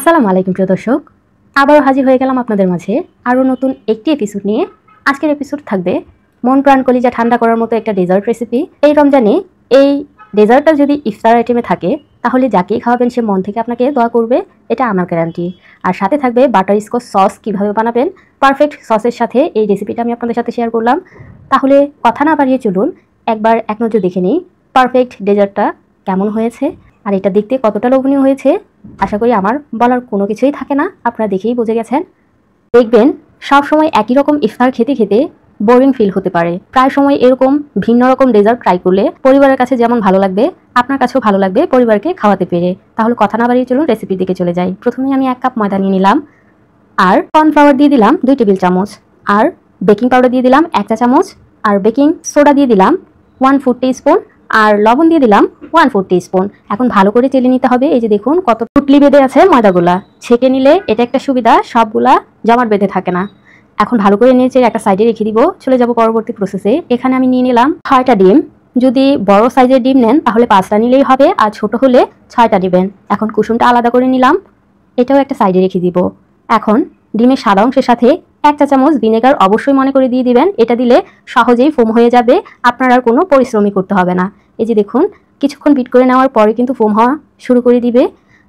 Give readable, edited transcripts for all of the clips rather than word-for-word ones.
আসসালামু আলাইকুম প্রিয় দর্শক, আবারও হাজির হয়ে গেলাম আপনাদের মাঝে আরও নতুন একটি এপিসোড নিয়ে। আজকের এপিসোড থাকবে মন প্রাণ কলিজা ঠান্ডা করার মতো একটা ডেজার্ট রেসিপি। এই রমজানে এই ডেজার্টটা যদি ইফতার আইটেমে থাকে তাহলে যাকেই খাওয়াবেন সে মন থেকে আপনাকে দোয়া করবে, এটা আমার গ্যারান্টি। আর সাথে থাকবে বাটার স্কচ সস কীভাবে বানাবেন, পারফেক্ট সসের সাথে এই রেসিপিটা আমি আপনাদের সাথে শেয়ার করলাম। তাহলে কথা না বাড়িয়ে চলুন একবার এক নজর দেখে নিই পারফেক্ট ডেজার্টটা কেমন হয়েছে আর এটা দেখতে কতটা লোভনীয় হয়েছে। আশা করি আমার বলার কোনো কিছুই থাকে না, আপনারা দেখেই বুঝে গেছেন। দেখবেন সব সময় একই রকম ইফতার খেতে খেতে বোরিং ফিল হতে পারে। প্রায় সময় এরকম ভিন্ন রকম ডেজার্ট ট্রাই করলে পরিবারের কাছে যেমন ভালো লাগবে আপনার কাছেও ভালো লাগবে পরিবারকে খাওয়াতে পেরে। তাহলে কথা না বাড়িয়ে চলুন রেসিপির দিকে চলে যাই। প্রথমে আমি 1 কাপ ময়দা নিয়ে নিলাম, আর কর্নফ্লাওয়ার দিয়ে দিলাম 2 টেবিল চামচ, আর বেকিং পাউডার দিয়ে দিলাম 1 চা চামচ, আর বেকিং সোডা দিয়ে দিলাম 1/4 টিস্পুন, আর লবণ দিয়ে দিলাম 1/4 টিস্পুন। এখন ভালো করে চেলে নিতে হবে। এই যে দেখুন কত পুটলি বেঁধে আছে ময়দাগুলা, ছেঁকে নিলে এটা একটা সুবিধা, সবগুলা জমাট বেঁধে থাকে না। এখন ভালো করে নিয়ে চেড়ে একটা সাইডে রেখে দিব। চলে যাব পরবর্তী প্রসেসে। এখানে আমি নিয়ে নিলাম 6টা ডিম। যদি বড় সাইজের ডিম নেন তাহলে 5টা নিলেই হবে, আর ছোট হলে 6টা দিবেন। এখন কুসুমটা আলাদা করে নিলাম, এটাও একটা সাইডে রেখে দিব। এখন ডিমের সাদা অংশের সাথে 1 চা চামচ ভিনেগার অবশ্যই মনে করে দিয়ে দিবেন। এটা দিলে সহজেই ফোম হয়ে যাবে, আপনার আর কোনো পরিশ্রমই করতে হবে না। এই যে দেখুন কিছুক্ষণ বিট করে নেওয়ার পরে কিন্তু ফোম হওয়া শুরু করে দিবে।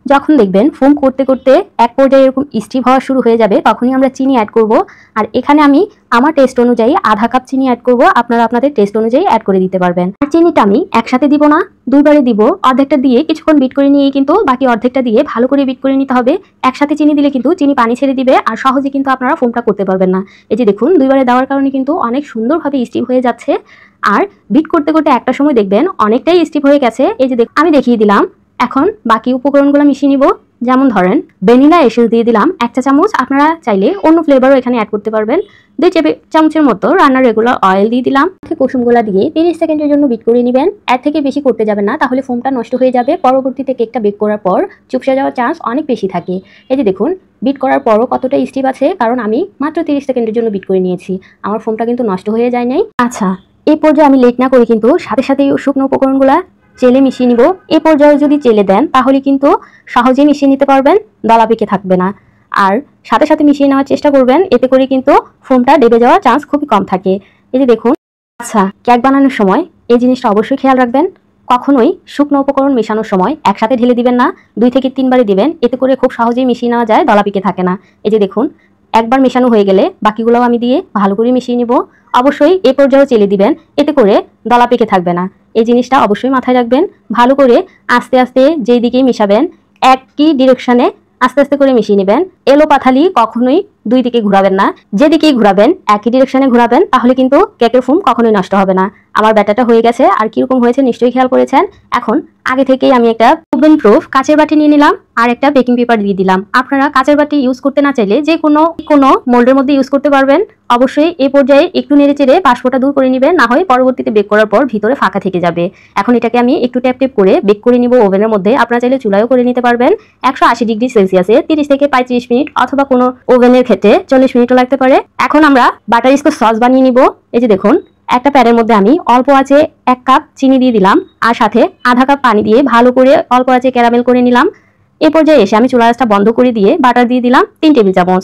যখন দেখবেন ফোম করতে করতে এক পর্যায়ে এরকম স্টিভ হওয়া শুরু হয়ে যাবে তখনই আমরা চিনি অ্যাড করব। আর এখানে আমি আমার টেস্ট অনুযায়ী আধা কাপ চিনি অ্যাড করব, আপনারা আপনাদের টেস্ট অনুযায়ী অ্যাড করে দিতে পারবেন। আর চিনিটা আমি একসাথে দিব না, দুইবারে দিব। অর্ধেকটা দিয়ে কিছুক্ষণ বিট করে নিয়ে কিন্তু বাকি অর্ধেকটা দিয়ে ভালো করে বিট করে নিতে হবে। একসাথে চিনি দিলে কিন্তু চিনি পানি ছেড়ে দিবে আর সহজে কিন্তু আপনারা ফোমটা করতে পারবেন না। এই যে দেখুন দুইবারে দেওয়ার কারণে কিন্তু অনেক সুন্দরভাবে স্টিভ হয়ে যাচ্ছে। আর বিট করতে করতে একটা সময় দেখবেন অনেকটাই স্টিভ হয়ে গেছে। এই যে আমি দেখিয়ে দিলাম। এখন বাকি উপকরণগুলো মিশিয়ে নিব। যেমন ধরেন ভ্যানিলা এসেন্স দিয়ে দিলাম 1 চা চামচ, আপনারা চাইলে অন্য ফ্লেভারও এখানে অ্যাড করতে পারবেন। 2 টেবিল চামচের মতো রান্নার রেগুলার অয়েল দিয়ে দিলাম। কুসুমগুলা দিয়ে 30 সেকেন্ডের জন্য বিট করে নেবেন। এর থেকে বেশি করতে যাবেন না, তাহলে ফোমটা নষ্ট হয়ে যাবে। পরবর্তীতে কেকটা বেক করার পর চুপসে যাওয়ার চান্স অনেক বেশি থাকে। এই যে দেখুন বিট করার পরও কতটা স্টিভ আছে, কারণ আমি মাত্র 30 সেকেন্ডের জন্য বিট করে নিয়েছি। আমার ফোমটা কিন্তু নষ্ট হয়ে যায় নাই। আচ্ছা, এই পর্যায়ে আমি লেট না করে কিন্তু সাথে সাথেই শুকনো উপকরণগুলা চেলে মিশিয়ে নিব। এই পর্যায়ে যদি চেলে দেন তাহলে কিন্তু সহজেই মিশিয়ে নিতে পারবেন, দলা পেকে থাকবে না। আর সাথে সাথে মিশিয়ে নেওয়ার চেষ্টা করবেন, এতে করে কিন্তু ফোমটা ডেবে যাওয়ার চান্স খুবই কম থাকে। এই যে দেখুন। আচ্ছা, কেক বানানোর সময় এই জিনিসটা অবশ্যই খেয়াল রাখবেন, কখনোই শুকনো উপকরণ মেশানোর সময় একসাথে ঢেলে দিবেন না, 2 থেকে 3 বারে দিবেন। এতে করে খুব সহজেই মিশিয়ে নেওয়া যায়, দলা পেকে থাকে না। এই যে দেখুন একবার মেশানো হয়ে গেলে বাকিগুলোও আমি দিয়ে ভালো করে মিশিয়ে নিব। অবশ্যই এই পর্যায়েও চেলে দিবেন, এতে করে দলা পেকে থাকবে না। এই জিনিসটা অবশ্যই মাথায় রাখবেন। ভালো করে আস্তে আস্তে যেই দিকেই মিশাবেন একই ডিরেকশনে আস্তে আস্তে করে মিশিয়ে নেবেন। এলো পাথালি কখনোই 2 দিকে ঘোরাবেন না, যেদিকেই ঘোরাবেন একই ডিরেকশনে ঘোরাবেন, তাহলে কিন্তু কেকের ফোম কখনোই নষ্ট হবে না। আমার ব্যাটারটা হয়ে গেছে, আর কিরকম হয়েছে নিশ্চয়ই খেয়াল করেছেন। এখন আগে থেকেই আমি একটা ওভেন প্রুফ কাচের বাটি নিয়ে নিলাম, আর একটা বেকিং পেপার দিয়ে দিলাম। আপনারা কাচের বাটি ইউজ করতে না চাইলে যে কোনো মোল্ডের মধ্যে ইউজ করতে পারবেন। অবশ্যই এই পর্যায়ে একটু নেড়ে চেড়ে পাশফোঁটা দূর করে নেবেন, না হয় পরবর্তীতে বেক করার পর ভিতরে ফাঁকা থেকে যাবে। এখন এটাকে আমি একটু ট্যাপ ট্যাপ করে বেক করে নিব ওভেনের মধ্যে। আপনারা চাইলে চুলায়ও করে নিতে পারবেন 180 ডিগ্রি সেলসিয়াসে 30 থেকে 35 মিনিট, অথবা কোনো ওভেনের ক্ষেত্রে 40 মিনিটও লাগতে পারে। এখন আমরা বাটার স্কচ সস বানিয়ে নিব। এই যে দেখুন একটা প্যানের মধ্যে আমি অল্প আঁচে 1 কাপ চিনি দিয়ে দিলাম, আর সাথে আধা কাপ পানি দিয়ে ভালো করে অল্প আঁচে ক্যারামেল করে নিলাম। এই পর্যায়ে এসে আমি চুলা আঁচটা বন্ধ করে দিয়ে বাটার দিয়ে দিলাম 3 টেবিল চামচ।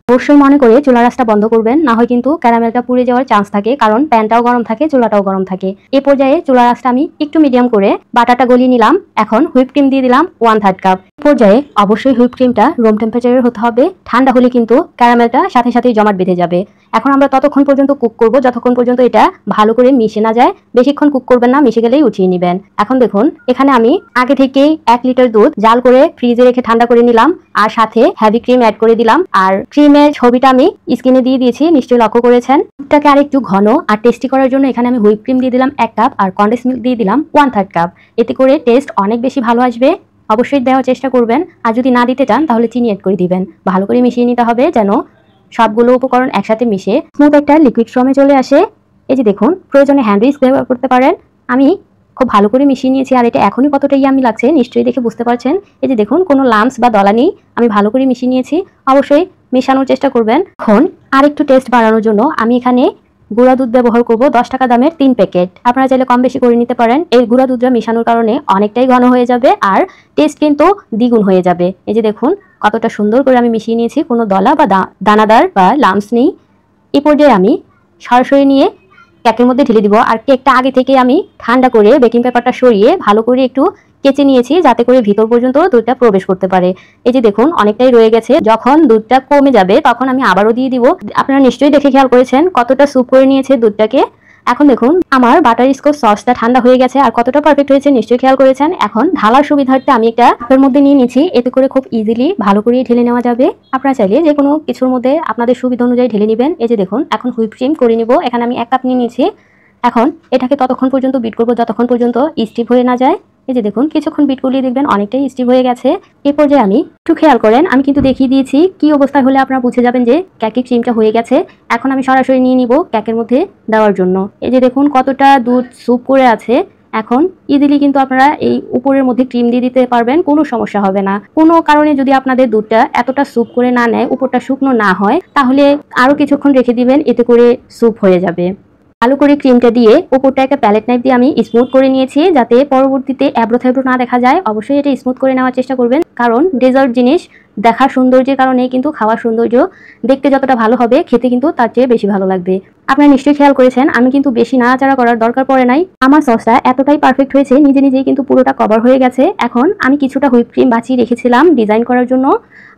অবশ্যই মনে করে চুলার আঁচটা বন্ধ করবেন, না হয় কিন্তু ক্যারামেলটা পুড়ে যাওয়ার চান্স থাকে, কারণ প্যানটাও গরম থাকে চুলাটাও গরম থাকে। এই পর্যায়ে চুলার আঁচটা আমি একটু মিডিয়াম করে বাটারটা গলিয়ে নিলাম। এখন হুইপ ক্রিম দিয়ে দিলাম 1/3 কাপ। পর্যায়ে অবশ্যই হুইপ ক্রিমটা রুম টেম্পারেচারের হতে হবে, ঠান্ডা হলে কিন্তু ক্যারামেলটা সাথে সাথেই জমাট বেঁধে যাবে। এখন আমরা ততক্ষণ পর্যন্ত কুক করব যতক্ষণ পর্যন্ত এটা ভালো করে মিশে না যায়। বেশিক্ষণ কুক করবেন না, মিশে গেলেই উঠিয়ে নেবেন। এখন দেখুন এখানে আমি আগে থেকেই 1 লিটার দুধ জাল করে ফ্রিজে রেখে ঠান্ডা করে নিলাম, আর সাথে হেভি ক্রিম অ্যাড করে দিলাম। আর ক্রিমের ছবিটা আমি স্ক্রিনে দিয়ে দিয়েছি, নিশ্চয়ই লক্ষ্য করেছেন। দুধটাকে আরেকটু ঘন আর টেস্টি করার জন্য এখানে আমি হুইপ ক্রিম দিয়ে দিলাম 1 কাপ, আর কনডেন্স মিল্ক দিয়ে দিলাম 1/3 কাপ। এতে করে টেস্ট অনেক বেশি ভালো আসবে। অবশ্যই দেওয়ার চেষ্টা করবেন, আর যদি না দিতে চান তাহলে চিনি অ্যাড করে দিবেন। ভালো করে মিশিয়ে নিতে হবে যেন সবগুলো উপকরণ একসাথে মিশে স্মুথ একটা লিকুইড ফর্মে চলে আসে। এই যে দেখুন প্রয়োজনে হ্যান্ড উইস্ক ব্যবহার করতে পারেন। আমি খুব ভালো করে মিশিয়ে নিয়েছি, আর এটা এখনই কতটা ইয়ামি লাগছে নিশ্চয়ই দেখে বুঝতে পারছেন। এই যে দেখুন কোনো লাম্পস বা দলা নেই, আমি ভালো করে মিশিয়ে নিয়েছি। অবশ্যই মেশানোর চেষ্টা করবেন। এখন আরেকটু টেস্ট বাড়ানোর জন্য আমি এখানে গুঁড়া দুধ ব্যবহার করব 10 টাকা দামের 3 প্যাকেট। আপনারা চাইলে কম বেশি করে নিতে পারেন। এই গুঁড়া দুধটা মেশানোর কারণে অনেকটাই ঘন হয়ে যাবে, আর টেস্ট কিন্তু দ্বিগুণ হয়ে যাবে। এই যে দেখুন কতটা সুন্দর করে আমি মিশিয়ে নিয়েছি, কোনো দলা বা দানাদার বা লাম্পস নেই। এই পর্যায়ে আমি সরাসরি নিয়ে কেকের মধ্যে ঢেলে দিব। আর কেকটা আগে থেকে আমি ঠান্ডা করে বেকিং পেপারটা সরিয়ে ভালো করে একটু কেচে নিয়েছি, যাতে করে ভিতর পর্যন্ত দুধটা প্রবেশ করতে পারে। এই যে দেখুন অনেকটাই রয়ে গেছে, যখন দুধটা কমে যাবে তখন আমি আবারও দিয়ে দিব। আপনারা নিশ্চয়ই দেখে খেয়াল করেছেন কতটা স্যুপ করে নিয়েছে দুধটাকে। এখন দেখুন আমার বাটার স্কচ সসটা ঠান্ডা হয়ে গেছে আর কতটা পারফেক্ট হয়েছে নিশ্চয়ই খেয়াল করেছেন। এখন ঢালার সুবিধার্থে আমি একটা কাপের মধ্যে নিয়ে নিচ্ছি, এতে করে খুব ইজিলি ভালো করে ঢেলে নেওয়া যাবে। আপনারা চাইলে যে কোনো কিছুর মধ্যে আপনাদের সুবিধা অনুযায়ী ঢেলে নেবেন। এই যে দেখুন এখন হুইপ ক্রিম করে নিব। এখানে আমি 1 কাপ নিয়ে নিয়েছি। এখন এটাকে ততক্ষণ পর্যন্ত বিট করবো যতক্ষণ পর্যন্ত স্টিফ হয়ে না যায়। এই যে দেখুন কিছুক্ষণ বিট করলেই দেখবেন অনেকটাই স্টিফ হয়ে গেছে। এই পর্যায়ে আমি একটু খেয়াল করেন, আমি কিন্তু দেখিয়ে দিয়েছি কি অবস্থায় হলে আপনারা বুঝে যাবেন যে কেকের ক্রিমটা হয়ে গেছে। এখন আমি সরাসরি নিয়ে নিব কেকের মধ্যে দেওয়ার জন্য। এই যে দেখুন কতটা দুধ স্যুপ করে আছে। এখন ইজিলি কিন্তু আপনারা এই উপরের মধ্যে ক্রিম দিয়ে দিতে পারবেন, কোনো সমস্যা হবে না। কোনো কারণে যদি আপনাদের দুধটা এতটা স্যুপ করে না নেয়, উপরটা শুকনো না হয়, তাহলে আরো কিছুক্ষণ রেখে দিবেন, এতে করে স্যুপ হয়ে যাবে। ভালো করে ক্রিমটা দিয়ে উপরটা একটা প্যালেট নাইফ দিয়ে আমি স্মুথ করে নিয়েছি, যাতে পরবর্তীতে এবড়ো থেবড়ো না দেখা যায়। অবশ্যই এটা স্মুথ করে নেওয়ার চেষ্টা করবেন, কারণ ডেজার্ট জিনিস দেখার সৌন্দর্যের কারণেই কিন্তু খাওয়ার সৌন্দর্য। দেখতে যতটা ভালো হবে খেতে কিন্তু তার চেয়ে বেশি ভালো লাগবে। আপনারা নিশ্চয়ই খেয়াল করেছেন আমি কিন্তু বেশি নাড়াচাড়া করার দরকার পড়ে নাই। আমার সসটা এতটাই পারফেক্ট হয়েছে, নিজে নিজেই কিন্তু পুরোটা কভার হয়ে গেছে। এখন আমি কিছুটা হুইপ ক্রিম বাঁচিয়ে রেখেছিলাম ডিজাইন করার জন্য।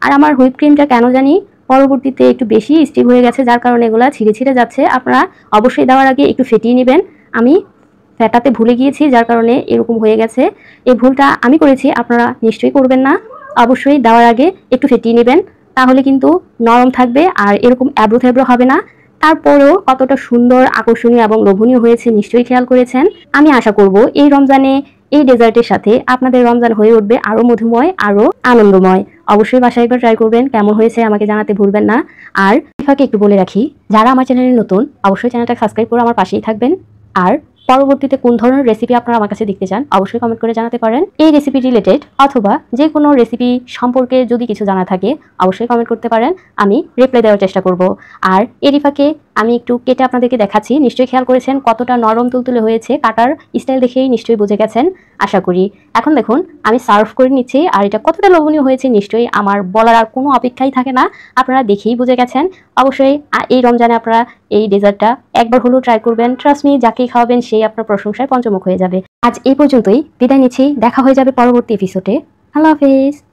আর আমার হুইপ ক্রিমটা কেন জানি পরবর্তীতে একটু বেশি স্টিফ হয়ে গেছে, যার কারণে এগুলা ছিঁড়ে ছিঁড়ে যাচ্ছে। আপনারা অবশ্যই দেওয়ার আগে একটু ফেটিয়ে নেবেন। আমি ফেটাতে ভুলে গিয়েছি, যার কারণে এরকম হয়ে গেছে। এই ভুলটা আমি করেছি, আপনারা নিশ্চয়ই করবেন না। অবশ্যই দেওয়ার আগে একটু ফেটিয়ে নেবেন, তাহলে কিন্তু নরম থাকবে আর এরকম এবড়ো থেবড়ো হবে না। তারপরেও কতটা সুন্দর, আকর্ষণীয় এবং লোভনীয় হয়েছে নিশ্চয়ই খেয়াল করেছেন। আমি আশা করব এই রমজানে এই ডেজার্টের সাথে আপনাদের রমজান হয়ে উঠবে আরো মধুময়, আরো আনন্দময়। অবশ্যই বাসায় একবার ট্রাই করবেন, কেমন হয়েছে আমাকে জানাতে ভুলবেন না। আর ইফাকে একটু বলে রাখি, যারা আমার চ্যানেলে নতুন অবশ্যই চ্যানেলটা সাবস্ক্রাইব করে আমার পাশেই থাকবেন। আর পরবর্তীতে কোন ধরনের রেসিপি আপনারা আমার কাছে দেখতে চান অবশ্যই কমেন্ট করে জানাতে পারেন। এই রেসিপি রিলেটেড অথবা যে কোনো রেসিপি সম্পর্কে যদি কিছু জানা থাকে অবশ্যই কমেন্ট করতে পারেন, আমি রিপ্লাই দেওয়ার চেষ্টা করব। আর এরিফাকে আমি একটু কেটে আপনাদেরকে দেখাচ্ছি, নিশ্চয়ই খেয়াল করেছেন কতটা নরম তুলতুলে হয়েছে। কাটার স্টাইল দেখেই নিশ্চয়ই বুঝে গেছেন আশা করি। এখন দেখুন আমি সার্ভ করে নিচ্ছি, আর এটা কতটা লোভনীয় হয়েছে নিশ্চয়ই আমার বলার আর কোনো অপেক্ষাই থাকে না, আপনারা দেখেই বুঝে গেছেন। অবশ্যই এই রমজানে আপনারা এই ডেজার্টটা একবার হলেও ট্রাই করবেন। ট্রাস্ট মি, যাকেই খাওয়াবেন সেই আপনার প্রশংসায় পঞ্চমুখ হয়ে যাবে। আজ এই পর্যন্তই, বিদায় নিচ্ছি, দেখা হয়ে যাবে পরবর্তী এপিসোডে। আল্লাহ হাফেজ।